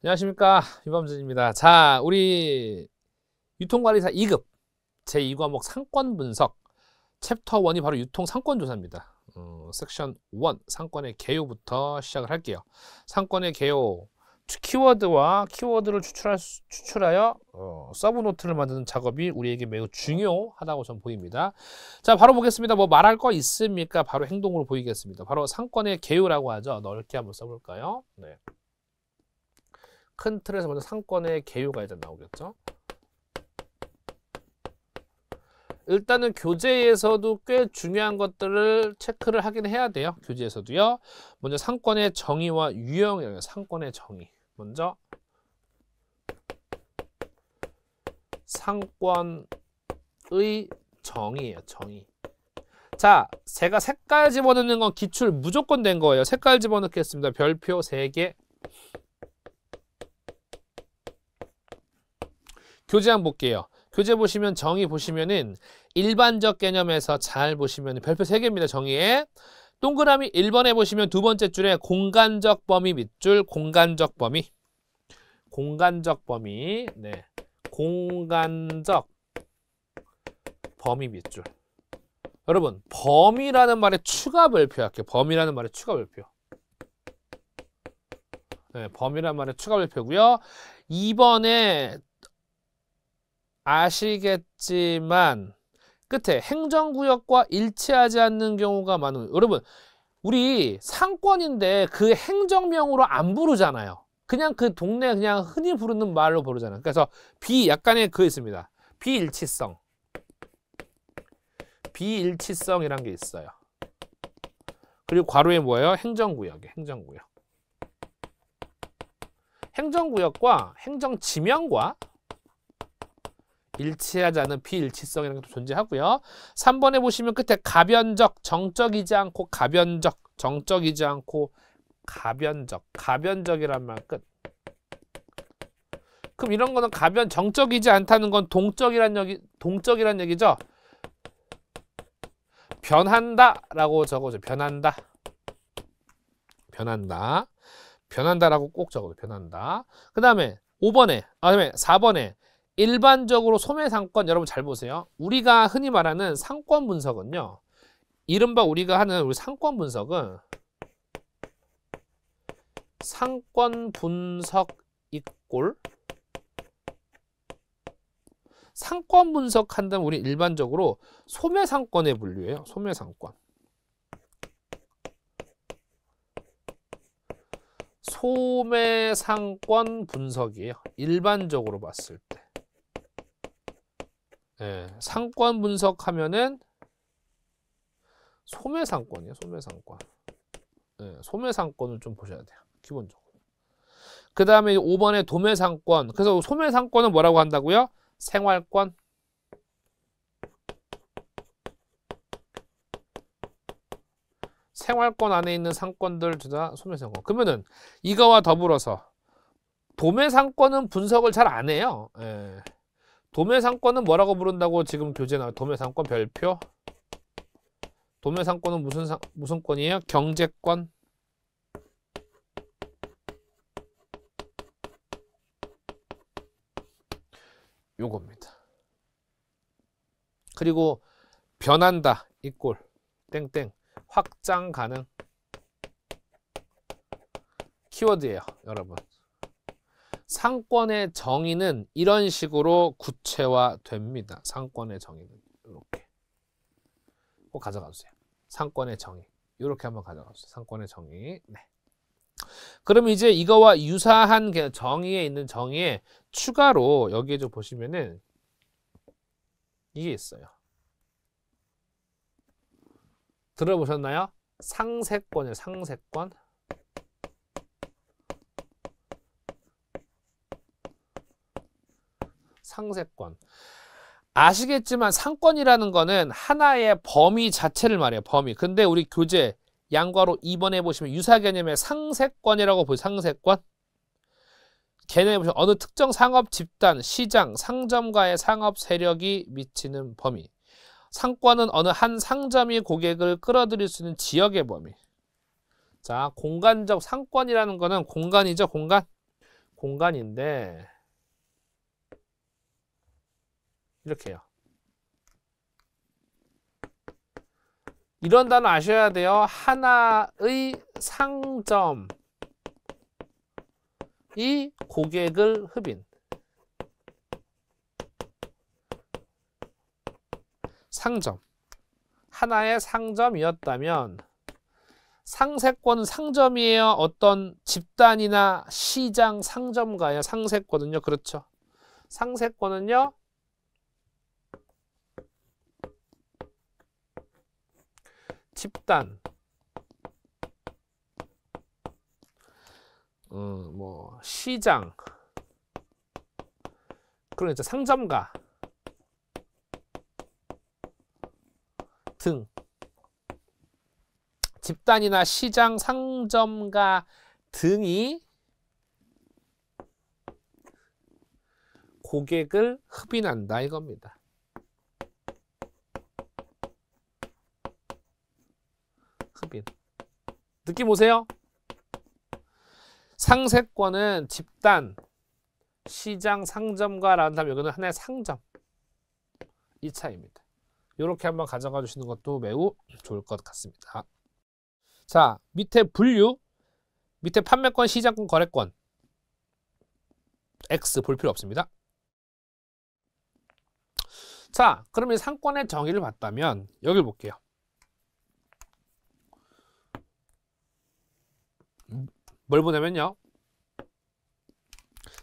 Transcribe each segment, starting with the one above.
안녕하십니까, 유범준입니다. 자, 우리 유통관리사 2급 제2과목 상권 분석 챕터 1이 바로 유통 상권 조사입니다. 섹션 1 상권의 개요부터 시작을 할게요. 상권의 개요, 키워드와 키워드를 추출하여 서브노트를 만드는 작업이 우리에게 매우 중요하다고 저는 보입니다. 자, 바로 보겠습니다. 뭐 말할 거 있습니까? 바로 행동으로 보이겠습니다. 바로 상권의 개요라고 하죠. 넓게 한번 써볼까요? 네. 큰 틀에서 먼저 상권의 개요가 일단 나오겠죠. 일단은 교재에서도 꽤 중요한 것들을 체크를 하긴 해야 돼요. 교재에서도요. 먼저 상권의 정의와 유형이에요. 상권의 정의. 먼저 상권의 정의예요. 정의. 자, 제가 색깔 집어넣는 건 기출 무조건 된 거예요. 색깔 집어넣겠습니다. 별표 3개. 교재 한번 볼게요. 교재 보시면 정의 보시면은 일반적 개념에서 잘 보시면 별표 3개입니다. 정의에. 동그라미 1번에 보시면 두 번째 줄에 공간적 범위 밑줄, 공간적 범위. 공간적 범위. 네. 공간적 범위 밑줄. 여러분, 범위라는 말에 추가 별표 할게요. 범위라는 말에 추가 별표. 네, 범위라는 말에 추가 별표고요. 2번에 아시겠지만 끝에 행정구역과 일치하지 않는 경우가 많은. 여러분, 우리 상권인데 그 행정명으로 안 부르잖아요. 그냥 그 동네 그냥 흔히 부르는 말로 부르잖아요. 그래서 약간의 그 있습니다. 비일치성. 비일치성이란 게 있어요. 그리고 괄호에 뭐예요? 행정구역이에요. 행정구역. 행정구역과 행정지명과 일치하지 않은 비일치성이라는 것도 존재하고요. 3번에 보시면 끝에 가변적, 정적이지 않고 가변적, 정적이지 않고 가변적, 가변적이란 말 끝. 그럼 이런 거는 정적이지 않다는 건 동적이란 얘기죠. 변한다라고 적어줘. 변한다. 변한다. 변한다라고 꼭 적어줘. 변한다. 그 다음에 4번에 일반적으로 소매상권, 여러분 잘 보세요. 우리가 흔히 말하는 상권 분석은요. 이른바 우리가 하는 우리 상권 분석은 상권 분석 이꼴 상권 분석한다면 우리 일반적으로 소매상권에 분류해요. 소매상권. 소매상권 분석이에요. 일반적으로 봤을 때. 네, 상권 분석하면은 소매상권이에요. 소매상권. 네, 소매상권을 좀 보셔야 돼요. 기본적으로. 그 다음에 5번에 도매상권. 그래서 소매상권은 뭐라고 한다고요? 생활권. 생활권 안에 있는 상권들 다 소매상권. 그러면은 이거와 더불어서 도매상권은 분석을 잘 안 해요. 예. 도매상권은 뭐라고 부른다고 지금 교재에 나와요? 도매상권 별표. 도매상권은 무슨 권이에요? 경제권. 요겁니다. 그리고 변한다 이꼴 땡땡 확장 가능 키워드예요. 여러분, 상권의 정의는 이런 식으로 구체화됩니다. 상권의 정의는 이렇게 꼭 가져가주세요. 상권의 정의 이렇게 한번 가져가주세요. 상권의 정의. 네. 그럼 이제 이거와 유사한 정의에 있는 정의에 추가로 여기에 좀 보시면은 이게 있어요. 들어보셨나요? 상세권이에요. 상세권. 상세권. 아시겠지만 상권이라는 거는 하나의 범위 자체를 말해요. 범위. 근데 우리 교재 양괄호 2번에 보시면 유사 개념의 상세권이라고 보여요. 상세권. 개념에 보시면 어느 특정 상업 집단, 시장, 상점과의 상업 세력이 미치는 범위. 상권은 어느 한 상점이 고객을 끌어들일 수 있는 지역의 범위. 자, 공간적 상권이라는 거는 공간이죠. 공간. 공간인데 이렇게요. 이런 단어 아셔야 돼요. 하나의 상점이 고객을 흡인. 상점. 하나의 상점이었다면 상세권은 상점이에요? 어떤 집단이나 시장 상점가요? 상세권은요? 그렇죠. 상세권은요? 집단, 뭐 시장, 그러니까 상점가 등 집단이나 시장, 상점가 등이 고객을 흡인한다 이겁니다. 흡인. 느낌 오세요? 상세권은 집단, 시장, 상점가라는 다음 여기는 하나의 상점. 이 차이입니다. 이렇게 한번 가져가 주시는 것도 매우 좋을 것 같습니다. 자, 밑에 분류, 밑에 판매권, 시장권, 거래권. X 볼 필요 없습니다. 자, 그러면 상권의 정의를 봤다면 여기를 볼게요. 뭘 보냐면요.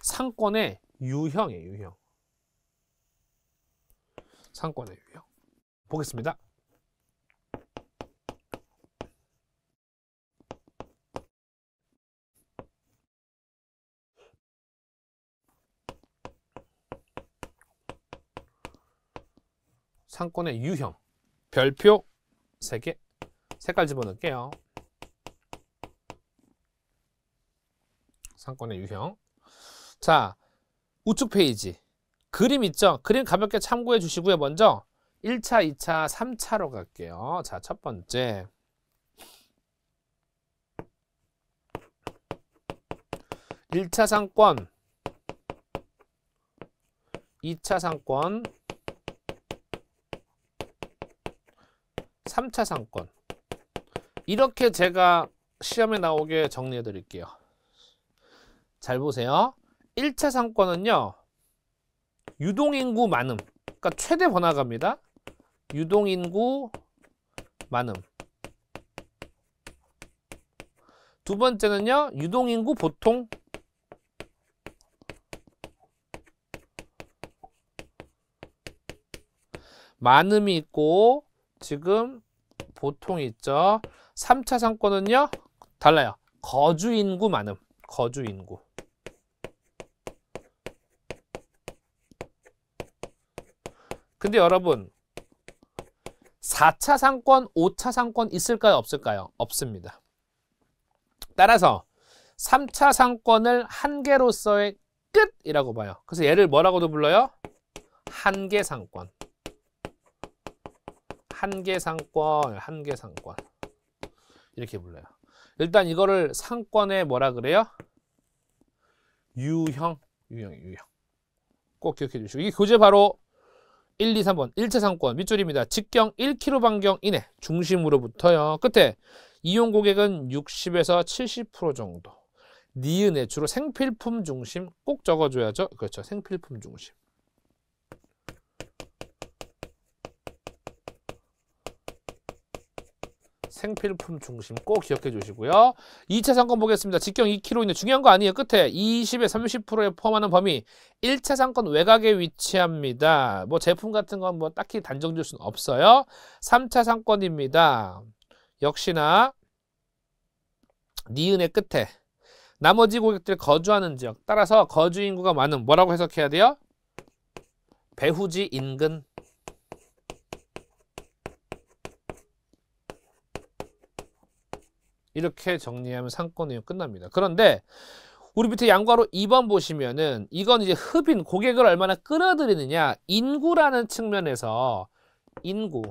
상권의 유형이에요, 유형. 상권의 유형. 보겠습니다. 상권의 유형. 별표 3개. 색깔 집어넣을게요. 상권의 유형. 자, 우측 페이지. 그림 있죠? 그림 가볍게 참고해 주시고요. 먼저 1차, 2차, 3차로 갈게요. 자, 첫 번째. 1차 상권, 2차 상권, 3차 상권. 이렇게 제가 시험에 나오게 정리해 드릴게요. 잘 보세요. 1차 상권은요. 유동인구 많음. 그러니까 최대 번화가입니다. 유동인구 많음. 두 번째는요. 유동인구 보통. 많음이 있고 지금 보통이 있죠. 3차 상권은요. 달라요. 거주인구 많음. 거주인구. 근데 여러분 4차 상권, 5차 상권 있을까요? 없을까요? 없습니다. 따라서 3차 상권을 한계로서의 끝이라고 봐요. 그래서 얘를 뭐라고도 불러요? 한계상권. 한계상권, 한계상권. 이렇게 불러요. 일단 이거를 상권의 뭐라 그래요? 유형, 유형. 꼭 기억해 주시고. 이게 교재 바로 1, 2, 3번 1차 상권 밑줄입니다. 직경 1km 반경 이내 중심으로부터요. 끝에 이용 고객은 60에서 70% 정도. 니은에 주로 생필품 중심 꼭 적어줘야죠. 그렇죠. 생필품 중심. 생필품 중심 꼭 기억해 주시고요. 2차 상권 보겠습니다. 직경 2km 이내 중요한 거 아니에요. 끝에 20에 30%에 포함하는 범위 1차 상권 외곽에 위치합니다. 뭐 제품 같은 건 뭐 딱히 단정 줄 수는 없어요. 3차 상권입니다. 역시나 니은의 끝에 나머지 고객들이 거주하는 지역 따라서 거주 인구가 많은 뭐라고 해석해야 돼요? 배후지 인근. 이렇게 정리하면 상권 내용 끝납니다. 그런데 우리 밑에 양괄호 2번 보시면은 이건 이제 흡인, 고객을 얼마나 끌어들이느냐, 인구라는 측면에서 인구,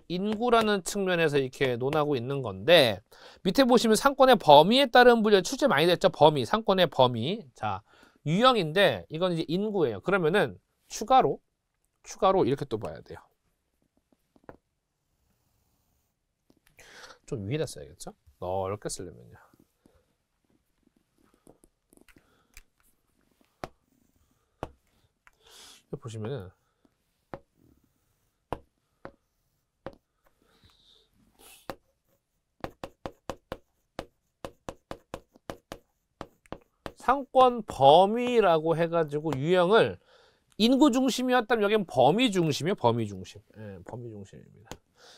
인구라는 측면에서 이렇게 논하고 있는 건데 밑에 보시면 상권의 범위에 따른 분류 출제 많이 됐죠. 범위, 상권의 범위. 자, 유형인데 이건 이제 인구예요. 그러면은 추가로 이렇게 또 봐야 돼요. 좀 위에다 써야겠죠? 넓게 쓰려면요. 여기 보시면은 상권 범위라고 해가지고 유형을 인구 중심이었다면 여기는 범위 중심이에요. 범위 중심. 예, 범위 중심입니다.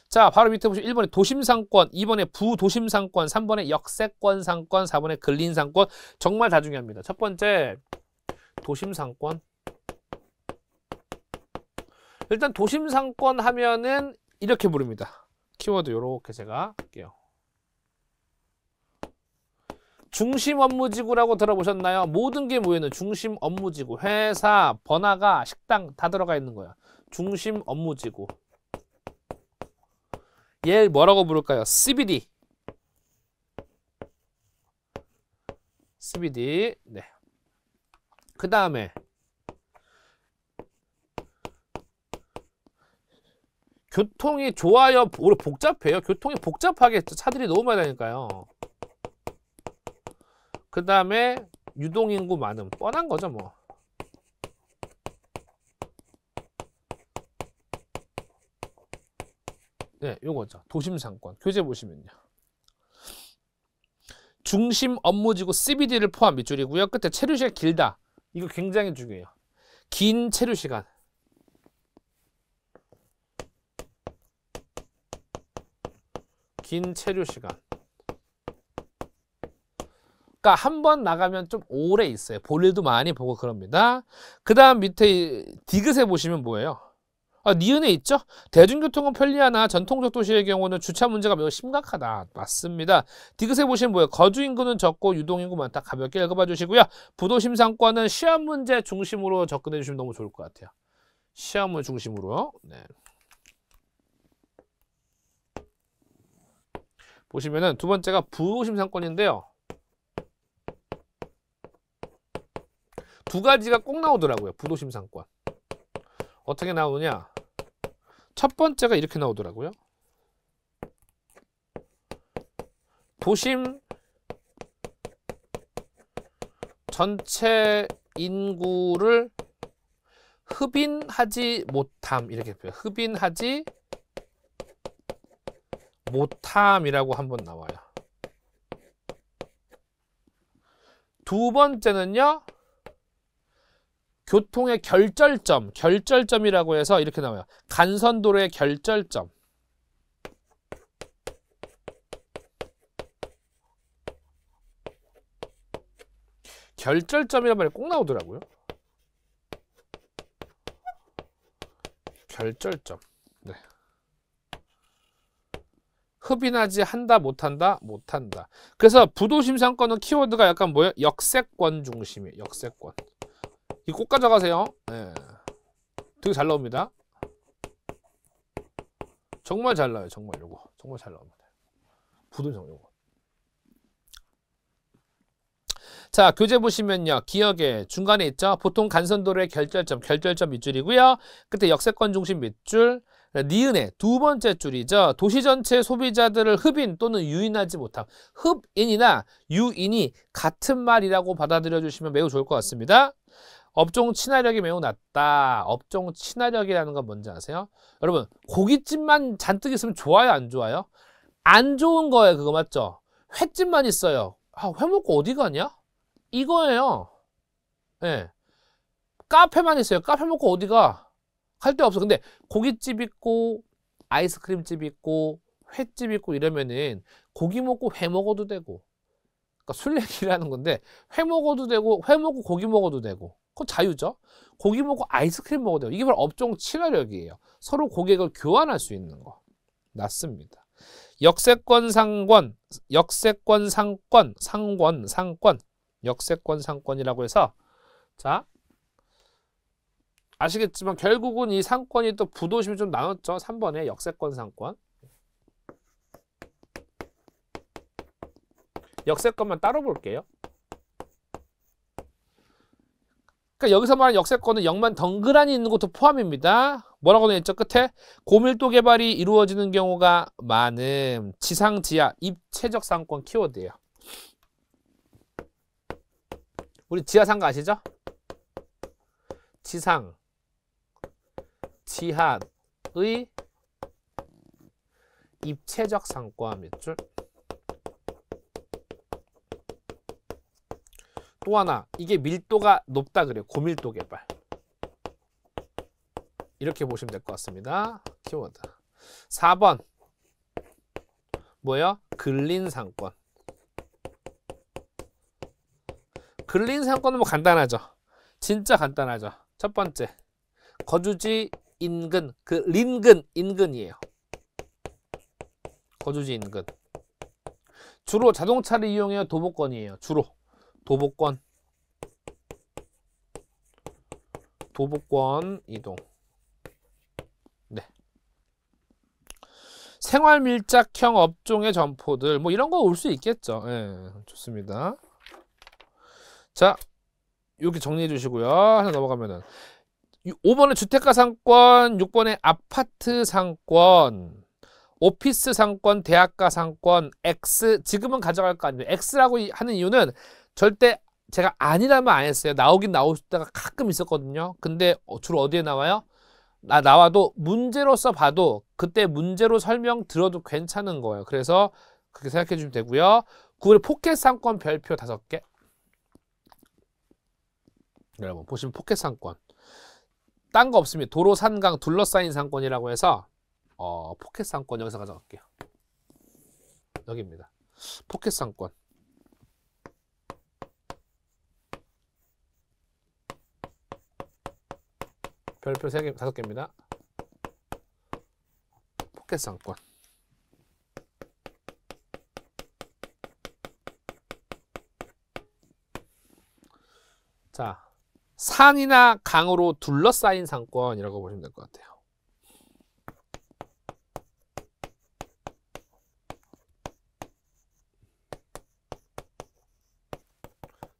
자, 바로 밑에 보시면 1번에 도심상권, 2번에 부도심상권, 3번에 역세권상권, 4번에 근린상권. 정말 다 중요합니다. 첫 번째 도심상권. 일단 도심상권 하면은 이렇게 부릅니다. 키워드 요렇게 제가 할게요. 중심 업무지구라고 들어보셨나요? 모든 게 모여있는 중심 업무지구. 회사, 번화가, 식당 다 들어가 있는 거야. 중심 업무지구. 얘 뭐라고 부를까요? CBD. CBD. 네. 그 다음에 교통이 좋아요? 오히려 복잡해요? 교통이 복잡하겠죠. 차들이 너무 많이 다니까요. 그 다음에 유동인구 많음. 뻔한 거죠 뭐. 네, 요거죠. 도심상권. 교재 보시면요. 중심 업무지구 CBD를 포함 밑줄이고요. 끝에 체류시간 길다. 이거 굉장히 중요해요. 긴 체류시간. 긴 체류시간. 그러니까 한 번 나가면 좀 오래 있어요. 볼 일도 많이 보고 그럽니다. 그 다음 밑에 디귿에 보시면 뭐예요? 니은에 있죠? 대중교통은 편리하나 전통적 도시의 경우는 주차 문제가 매우 심각하다. 맞습니다. 디귿에 보시면 뭐예요? 거주 인구는 적고 유동인구 많다. 가볍게 읽어봐 주시고요. 부도심 상권은 시험 문제 중심으로 접근해 주시면 너무 좋을 것 같아요. 시험을 중심으로. 네. 보시면은 두 번째가 부도심 상권인데요. 두 가지가 꼭 나오더라고요. 부도심 상권. 어떻게 나오느냐? 첫 번째가 이렇게 나오더라고요. 도심 전체 인구를 흡인하지 못함. 이렇게 표현. 흡인하지 못함이라고 한번 나와요. 두 번째는요. 교통의 결절점이라고 해서 이렇게 나와요. 간선도로의 결절점. 결절점이란 말이 꼭 나오더라고요. 결절점. 네. 흡인하지 한다, 못한다, 못한다. 그래서 부도심 상권은 키워드가 약간 뭐예요? 역세권 중심이에요. 역세권. 이거 꼭 가져가세요. 네. 되게 잘 나옵니다. 정말 잘 나와요. 정말 요거. 정말 잘 나옵니다. 부도심 요거. 자, 교재 보시면요. 기억에 중간에 있죠. 보통 간선도로의 결절점 밑줄이고요. 끝에 역세권 중심 밑줄. 니은의 두 번째 줄이죠. 도시 전체 소비자들을 흡인 또는 유인하지 못함. 흡인이나 유인이 같은 말이라고 받아들여 주시면 매우 좋을 것 같습니다. 업종 친화력이 매우 낮다. 업종 친화력이라는 건 뭔지 아세요? 여러분, 고깃집만 잔뜩 있으면 좋아요, 안 좋아요? 안 좋은 거예요, 그거 맞죠? 횟집만 있어요. 회 먹고 어디 가냐? 이거예요. 예. 네. 카페만 있어요. 카페 먹고 어디 가? 할 데 없어. 근데 고깃집 있고 아이스크림집 있고 횟집 있고 이러면은 고기 먹고 회 먹어도 되고, 그러니까 술 얘기라는 건데 회 먹어도 되고 회 먹고 고기 먹어도 되고, 그건 자유죠. 고기 먹고 아이스크림 먹어도 되고. 이게 바로 업종 친화력이에요. 서로 고객을 교환할 수 있는 거. 맞습니다. 역세권 상권, 역세권 상권, 상권, 역세권 상권이라고 해서, 자, 아시겠지만 결국은 이 상권이 또 부도심이 좀 나눴죠. 3번에 역세권 상권. 역세권만 따로 볼게요. 그러니까 여기서 말하는 역세권은 역만 덩그러니 있는 것도 포함입니다. 뭐라고 되어 있죠? 끝에 고밀도 개발이 이루어지는 경우가 많은 지상, 지하, 입체적 상권 키워드예요. 우리 지하상가 아시죠? 지상, 지하의 입체적 상권 몇 줄? 또 하나, 이게 밀도가 높다 그래요. 고밀도 개발. 이렇게 보시면 될 것 같습니다. 키워드. 4번. 뭐예요? 근린 상권. 근린 상권은 뭐 간단하죠. 진짜 간단하죠. 첫 번째. 거주지 인근, 그 린근, 인근이에요. 거주지 인근. 주로 자동차를 이용해요? 도보권이에요? 주로. 도보권 이동. 네. 생활 밀착형 업종의 점포들 뭐 이런 거 올 수 있겠죠. 예, 좋습니다. 자, 이렇게 정리해 주시고요. 하나 넘어가면은 5번에 주택가 상권, 6번에 아파트 상권, 오피스 상권, 대학가 상권, X 지금은 가져갈 거 아니에요. X라고 하는 이유는 절대 제가 아니라면 안 했어요. 나오긴 나올 때가 가끔 있었거든요. 근데 주로 어디에 나와요? 나와도 문제로서 봐도 그때 문제로 설명 들어도 괜찮은 거예요. 그래서 그렇게 생각해 주시면 되고요. 9번에 포켓 상권 별표 5개. 여러분 보시면 포켓 상권. 딴 거 없습니다. 도로, 산강, 둘러싸인 상권이라고 해서 포켓 상권 여기서 가져갈게요. 여기입니다. 포켓 상권. 별표 3개, 5개입니다. 포켓 상권. 자, 산이나 강으로 둘러싸인 상권이라고 보시면 될 것 같아요.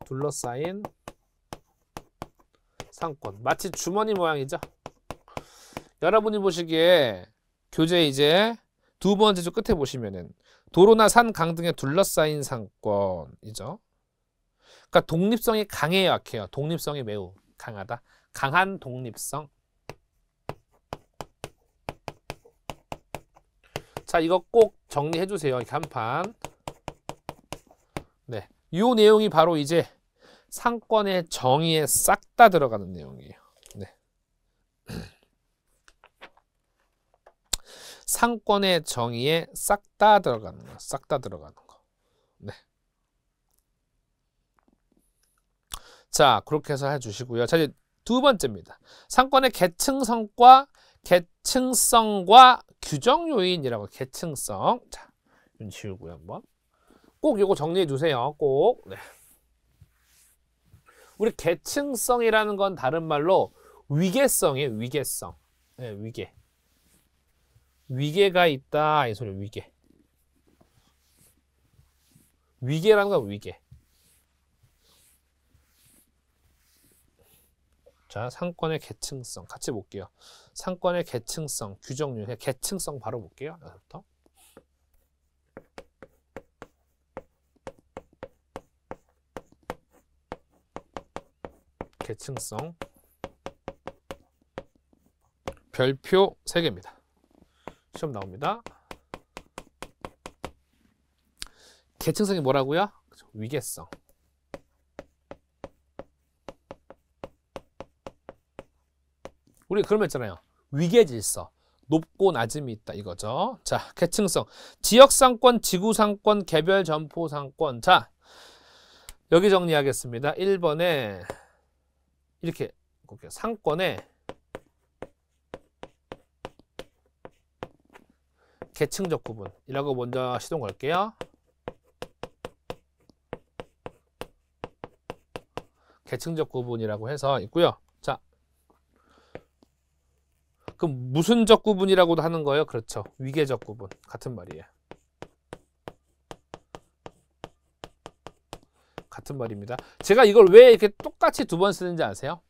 둘러싸인 상권. 마치 주머니 모양이죠. 여러분이 보시기에 교재 이제 두 번째 줄 끝에 보시면은 도로나 산, 강 등에 둘러싸인 상권이죠. 그러니까 독립성이 강해요, 약해요? 독립성이 매우 강하다. 강한 독립성. 자, 이거 꼭 정리해 주세요. 이렇게 한 판. 네, 이 내용이 바로 이제 상권의 정의에 싹 다 들어가는 내용이에요. 네. 상권의 정의에 싹 다 들어가는 거. 싹 다 들어가는 거. 네. 자, 그렇게 해서 해주시고요. 자, 이제 두 번째입니다. 상권의 계층성과 규정 요인이라고. 계층성. 자, 좀 지우고요, 한번. 꼭 이거 정리해 주세요. 꼭. 네. 우리 계층성이라는 건 다른 말로 위계성이에요. 위계성. 네, 위계. 위계가 있다 이 소리. 위계. 위계라는 건 위계. 자, 상권의 계층성 같이 볼게요. 상권의 계층성, 규정률, 계층성 바로 볼게요. 여기서부터. 계층성 별표 3개입니다. 시험 나옵니다. 계층성이 뭐라고요? 위계성. 우리 그런 말 있잖아요. 위계질서. 높고 낮음이 있다 이거죠. 자, 계층성. 지역상권, 지구상권, 개별 점포상권. 자, 여기 정리하겠습니다. 1번에 이렇게 볼게요. 상권에 계층적 구분이라고 먼저 시동 걸게요. 계층적 구분이라고 해서 있고요. 자, 그럼 무슨적 구분이라고도 하는 거예요? 그렇죠. 위계적 구분. 같은 말이에요. 같은 말입니다. 제가 이걸 왜 이렇게 똑같이 두 번 쓰는지 아세요?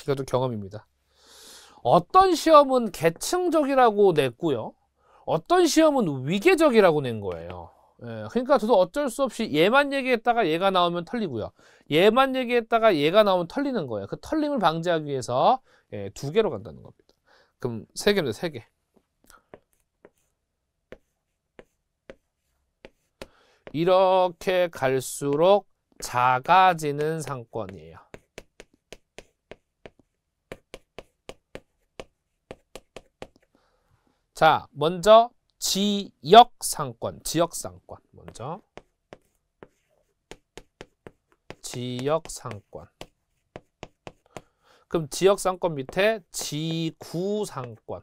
이것도 경험입니다. 어떤 시험은 계층적이라고 냈고요. 어떤 시험은 위계적이라고 낸 거예요. 예, 그러니까 저도 어쩔 수 없이 얘만 얘기했다가 얘가 나오면 털리고요. 얘만 얘기했다가 얘가 나오면 털리는 거예요. 그 털림을 방지하기 위해서 예, 2개로 간다는 겁니다. 그럼 3개입니다. 3개. 이렇게 갈수록 작아지는 상권이에요. 자, 먼저 지역상권, 지역상권 먼저 지역상권. 그럼 지역상권 밑에 지구상권.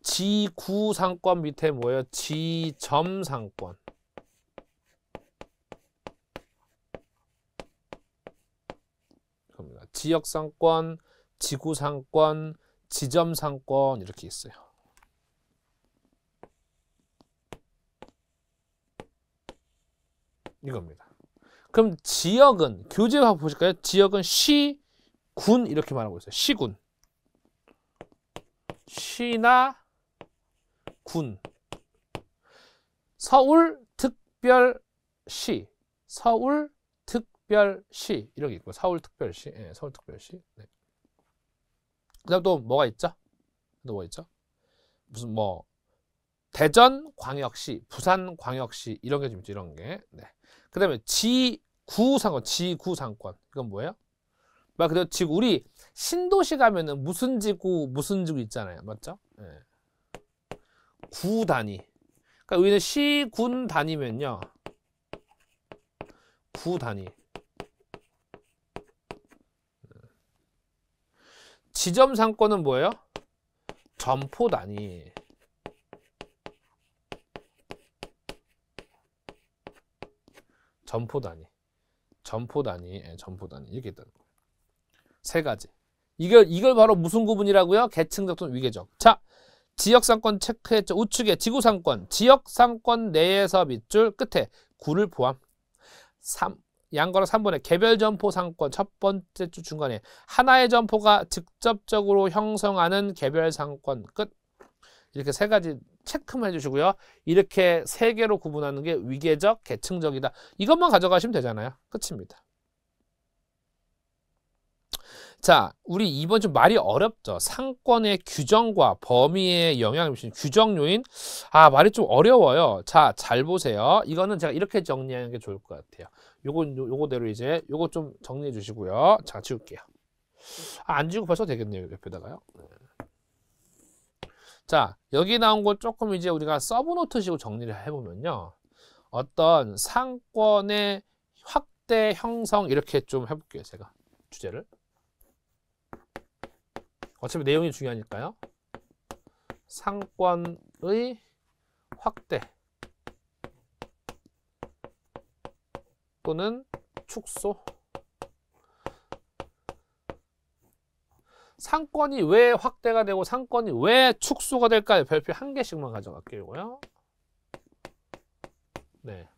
지구상권 밑에 뭐예요? 지점상권. 그럽니다. 지역상권, 지구상권, 지점상권 이렇게 있어요. 이겁니다. 그럼 지역은 교재 한번 보실까요? 지역은 시, 군 이렇게 말하고 있어요. 시군. 시나 군. 서울특별시. 서울특별시 이렇게 있고 서울특별시. 예, 서울특별시. 네. 그다음 또 뭐가 있죠? 또 뭐 있죠? 무슨 뭐 대전광역시, 부산광역시 이런 게 좀 있죠. 이런 게. 네. 그다음에 지구상권, 지구상권 이건 뭐예요? 말 그대로 지구 우리 신도시 가면은 무슨 지구 있잖아요. 맞죠? 네. 구 단위. 그러니까 우리는 시, 군 단위면요. 구 단위. 지점 상권은 뭐예요? 점포 단위. 점포 단위. 점포 단위. 예, 점포 단위. 이렇게 있다는 거예요. 세 가지. 이걸 바로 무슨 구분이라고요? 계층적 또는 위계적. 자, 지역상권 체크했죠. 우측에 지구상권. 지역상권 내에서 밑줄 끝에 구를 포함. 양거랑 3번에 개별 점포 상권 첫 번째 줄 중간에 하나의 점포가 직접적으로 형성하는 개별 상권 끝. 이렇게 세 가지 체크만 해주시고요. 이렇게 세 개로 구분하는 게 위계적, 계층적이다. 이것만 가져가시면 되잖아요. 끝입니다. 자, 우리 이번 좀 말이 어렵죠. 상권의 규정과 범위에 영향을 미치는 규정 요인. 아, 말이 좀 어려워요. 자, 잘 보세요. 이거는 제가 이렇게 정리하는 게 좋을 것 같아요. 요거대로 이제 요거 좀 정리해 주시고요. 자, 지울게요. 아, 안 지우고 벌써 되겠네요. 옆에다가요. 자, 여기 나온 거 조금 이제 우리가 서브노트식으로 정리를 해보면요. 어떤 상권의 확대 형성 이렇게 좀 해볼게요. 제가 주제를. 어차피 내용이 중요하니까요. 상권의 확대 또는 축소. 상권이 왜 확대가 되고 상권이 왜 축소가 될까요? 별표 한 개씩만 가져갈게요. 네.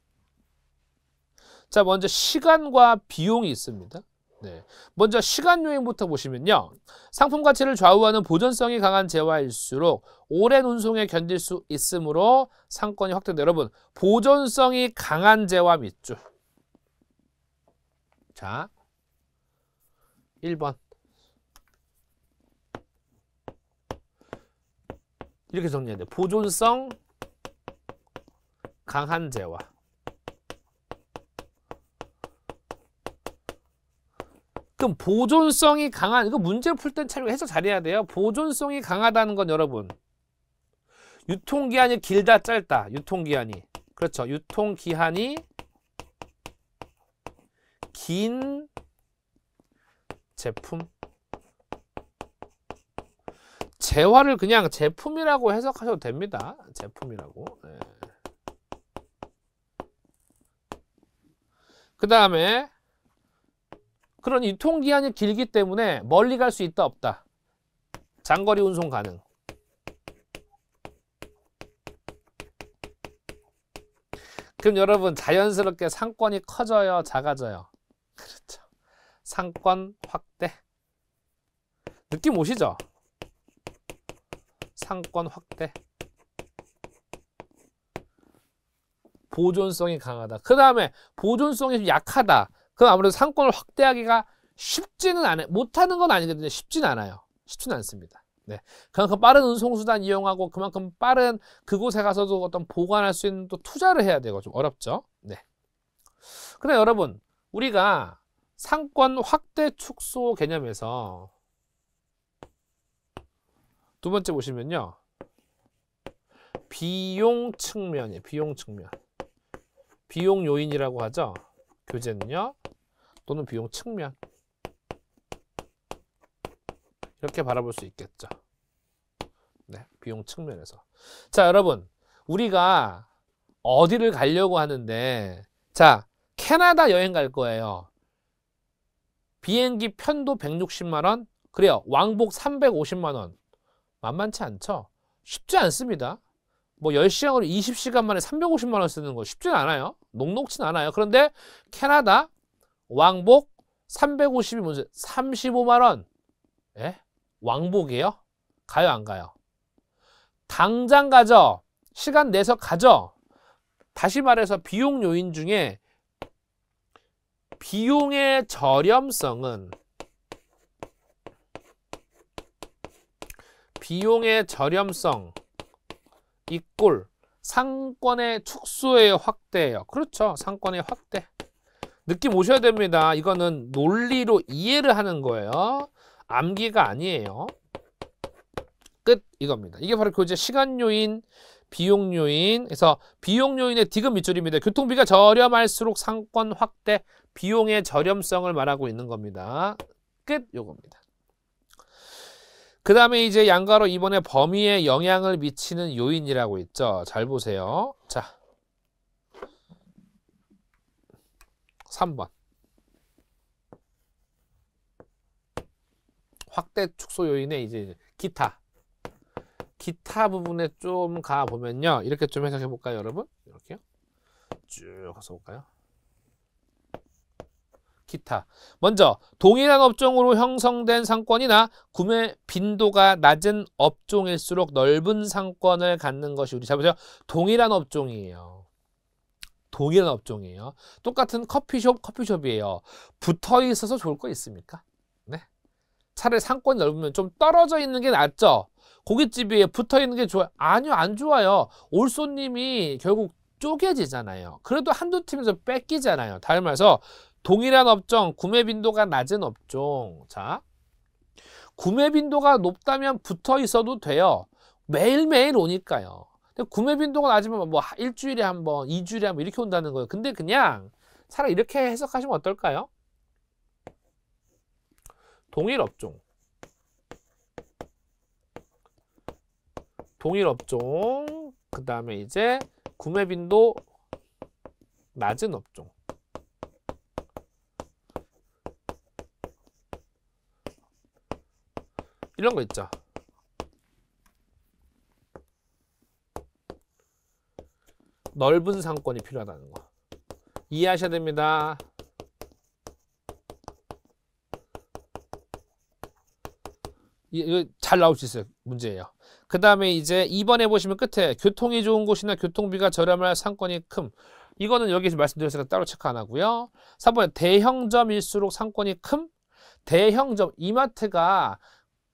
자, 먼저 시간과 비용이 있습니다. 네. 먼저 시간 요인부터 보시면요. 상품 가치를 좌우하는 보존성이 강한 재화일수록 오랜 운송에 견딜 수 있으므로 상권이 확대된다. 여러분, 보존성이 강한 재화 밑줄. 자, 1번. 이렇게 정리해야 돼요. 보존성 강한 재화. 그럼 보존성이 강한, 이거 문제 풀 땐 참 해석 잘해야 돼요. 보존성이 강하다는 건 여러분, 유통기한이 길다 짧다. 유통기한이. 그렇죠. 유통기한이 긴 제품. 재화를 그냥 제품이라고 해석하셔도 됩니다. 제품이라고. 네. 그 다음에 그런 유통기한이 길기 때문에 멀리 갈 수 있다 없다. 장거리 운송 가능. 그럼 여러분 자연스럽게 상권이 커져요, 작아져요? 그렇죠. 상권 확대. 느낌 오시죠? 상권 확대. 보존성이 강하다. 그 다음에 보존성이 좀 약하다. 그럼 아무래도 상권을 확대하기가 쉽지는 않아요. 못하는 건 아니거든요. 쉽지는 않아요. 쉽지는 않습니다. 네. 그만큼 빠른 운송수단 이용하고 그만큼 빠른 그곳에 가서도 어떤 보관할 수 있는 또 투자를 해야 되고 좀 어렵죠. 네. 근데 여러분, 우리가 상권 확대 축소 개념에서 두 번째 보시면요. 비용 측면이에요. 비용 측면. 비용 요인이라고 하죠. 교재는요. 또는 비용 측면. 이렇게 바라볼 수 있겠죠. 네, 비용 측면에서. 자, 여러분. 우리가 어디를 가려고 하는데, 자, 캐나다 여행 갈 거예요. 비행기 편도 160만 원? 그래요. 왕복 350만 원. 만만치 않죠? 쉽지 않습니다. 뭐 10시간으로 20시간 만에 350만 원 쓰는 거 쉽진 않아요. 녹록진 않아요. 그런데 캐나다 왕복 350이 문제 35만 원. 예? 왕복이에요? 가요, 안 가요? 당장 가죠. 시간 내서 가죠. 다시 말해서 비용 요인 중에 비용의 저렴성은 비용의 저렴성 이꼴 상권의 축소예요, 확대예요? 그렇죠. 상권의 확대. 느낌 오셔야 됩니다. 이거는 논리로 이해를 하는 거예요. 암기가 아니에요. 끝 이겁니다. 이게 바로 교재 시간 요인, 비용 요인. 그래서 비용 요인의 디귿 밑줄입니다. 교통비가 저렴할수록 상권 확대, 비용의 저렴성을 말하고 있는 겁니다. 끝 요겁니다. 그 다음에 이제 양가로 이번에 범위에 영향을 미치는 요인이라고 있죠. 잘 보세요. 자, 3번. 확대 축소 요인에 이제 기타. 기타 부분에 좀 가보면요. 이렇게 좀 해석해 볼까요, 여러분? 이렇게요. 쭉 가서 볼까요? 기타. 먼저 동일한 업종으로 형성된 상권이나 구매 빈도가 낮은 업종일수록 넓은 상권을 갖는 것이 우리 잘 보세요. 동일한 업종이에요. 동일한 업종이에요. 똑같은 커피숍이에요. 붙어 있어서 좋을 거 있습니까? 네. 차라리 상권이 넓으면 좀 떨어져 있는 게 낫죠. 고깃집이에요. 붙어 있는 게 좋아요? 아니요, 안 좋아요. 올 손님이 결국 쪼개지잖아요. 그래도 한두 팀에서 뺏기잖아요. 다른 말해서 동일한 업종, 구매 빈도가 낮은 업종. 자, 구매 빈도가 높다면 붙어 있어도 돼요. 매일매일 오니까요. 근데 구매 빈도가 낮으면 뭐 일주일에 한 번, 2주일에 한 번 이렇게 온다는 거예요. 근데 그냥 차라리 이렇게 해석하시면 어떨까요? 동일 업종. 동일 업종. 그 다음에 이제 구매 빈도 낮은 업종. 이런 거 있죠. 넓은 상권이 필요하다는 거. 이해하셔야 됩니다. 이거 잘 나올 수 있어요. 문제예요. 그 다음에 이제 2번에 보시면 끝에 교통이 좋은 곳이나 교통비가 저렴할 상권이 큼. 이거는 여기서 말씀드렸으니까 따로 체크 안 하고요. 3번에 대형점일수록 상권이 큼. 대형점, 이마트가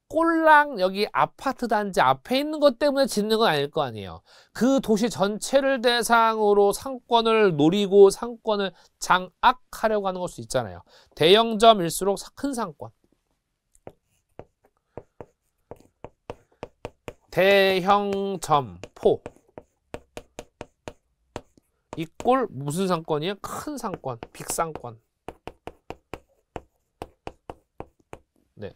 꼴랑 여기 아파트 단지 앞에 있는 것 때문에 짓는 건 아닐 거 아니에요. 그 도시 전체를 대상으로 상권을 노리고 상권을 장악하려고 하는 걸 수 있잖아요. 대형점일수록 큰 상권. 대형점포 이꼴 무슨 상권이에요? 큰 상권, 빅상권. 네.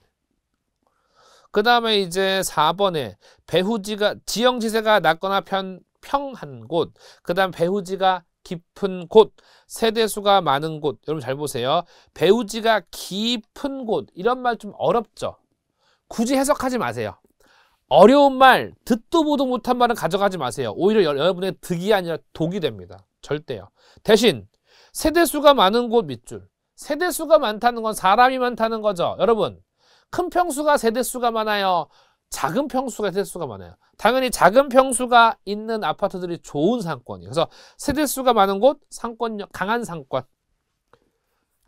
그 다음에 이제 4번에 배후지가 지형지세가 낮거나 평한 곳. 그 다음 배후지가 깊은 곳, 세대수가 많은 곳. 여러분 잘 보세요. 배우지가 깊은 곳. 이런 말 좀 어렵죠? 굳이 해석하지 마세요. 어려운 말, 듣도 보도 못한 말은 가져가지 마세요. 오히려 여러분의 득이 아니라 독이 됩니다. 절대요. 대신 세대수가 많은 곳 밑줄. 세대수가 많다는 건 사람이 많다는 거죠. 여러분, 큰 평수가 세대수가 많아요? 작은 평수가 세대수가 많아요? 당연히 작은 평수가 있는 아파트들이 좋은 상권이에요. 그래서 세대수가 많은 곳, 상권력 강한 상권.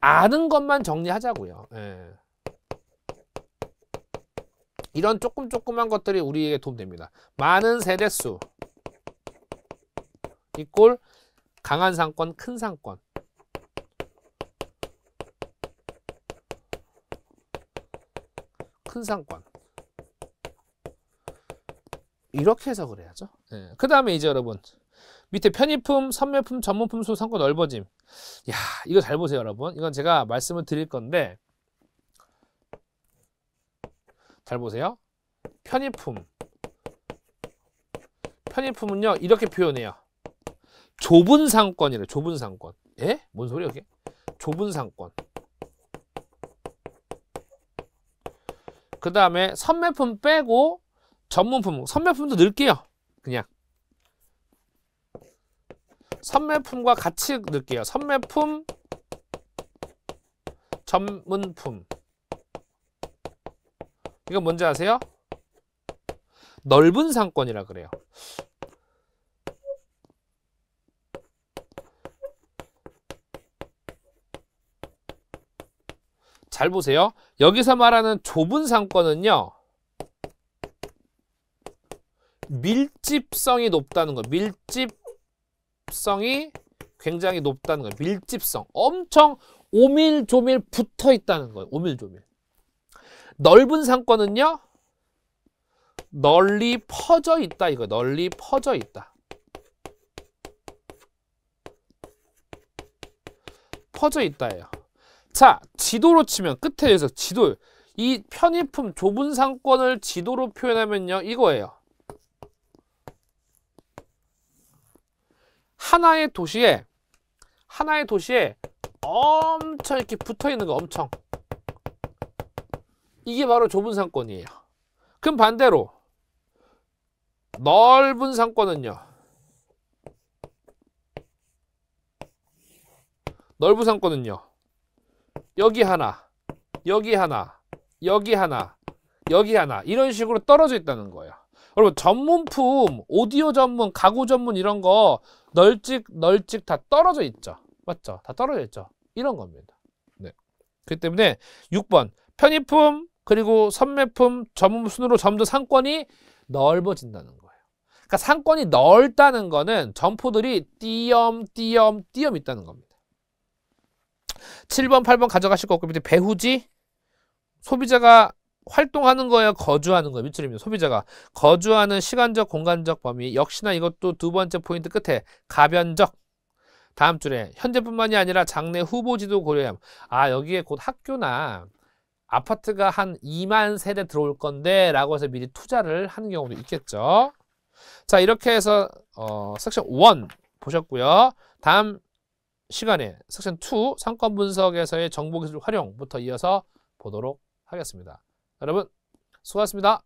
아는 것만 정리하자고요. 예. 이런 조금조금한 것들이 우리에게 도움됩니다. 많은 세대수 이꼴 강한 상권, 큰 상권. 큰 상권. 이렇게 해석을 해야죠. 네. 그 다음에 이제 여러분 밑에 편의품, 선매품, 전문품 수 상권 넓어짐. 야, 이거 잘 보세요, 여러분. 이건 제가 말씀을 드릴 건데 잘 보세요. 편의품은요 이렇게 표현해요. 좁은 상권이래. 좁은 상권. 예? 뭔 소리야 이게? 좁은 상권. 그 다음에 선매품 빼고 전문품. 선매품도 넣을게요. 그냥 선매품과 같이 넣을게요. 선매품, 전문품. 이건 뭔지 아세요? 넓은 상권이라 그래요. 잘 보세요. 여기서 말하는 좁은 상권은요. 밀집성이 높다는 거예요. 밀집성이 굉장히 높다는 거예요. 밀집성. 엄청 오밀조밀 붙어 있다는 거예요. 오밀조밀. 넓은 상권은요. 널리 퍼져 있다 이거. 널리 퍼져 있다. 퍼져 있다예요. 자, 지도로 치면 끝에서 지도. 이 편의품 좁은 상권을 지도로 표현하면요. 이거예요. 하나의 도시에 엄청 이렇게 붙어 있는 거 엄청. 이게 바로 좁은 상권이에요. 그럼 반대로 넓은 상권은요. 넓은 상권은요. 여기 하나, 여기 하나, 여기 하나, 여기 하나 이런 식으로 떨어져 있다는 거예요. 여러분 전문품, 오디오 전문, 가구 전문 이런 거 널찍 다 떨어져 있죠. 맞죠? 다 떨어져 있죠. 이런 겁니다. 네. 그렇기 때문에 6번 편의품 그리고 선매품 전문 순으로 점점 상권이 넓어진다는 거예요. 그러니까 상권이 넓다는 거는 점포들이 띄엄 있다는 겁니다. 7번, 8번 가져가실 거 없고 밑에 배후지 소비자가 활동하는 거예요? 거주하는 거예요? 밑줄입니다. 소비자가 거주하는 시간적, 공간적 범위. 역시나 이것도 두 번째 포인트 끝에 가변적. 다음 줄에 현재뿐만이 아니라 장래 후보지도 고려함. 아, 여기에 곧 학교나 아파트가 한 2만 세대 들어올 건데 라고 해서 미리 투자를 하는 경우도 있겠죠. 자, 이렇게 해서 섹션 1 보셨고요. 다음 시간에 섹션 2 상권 분석에서의 정보기술 활용부터 이어서 보도록 하겠습니다. 여러분 수고하셨습니다.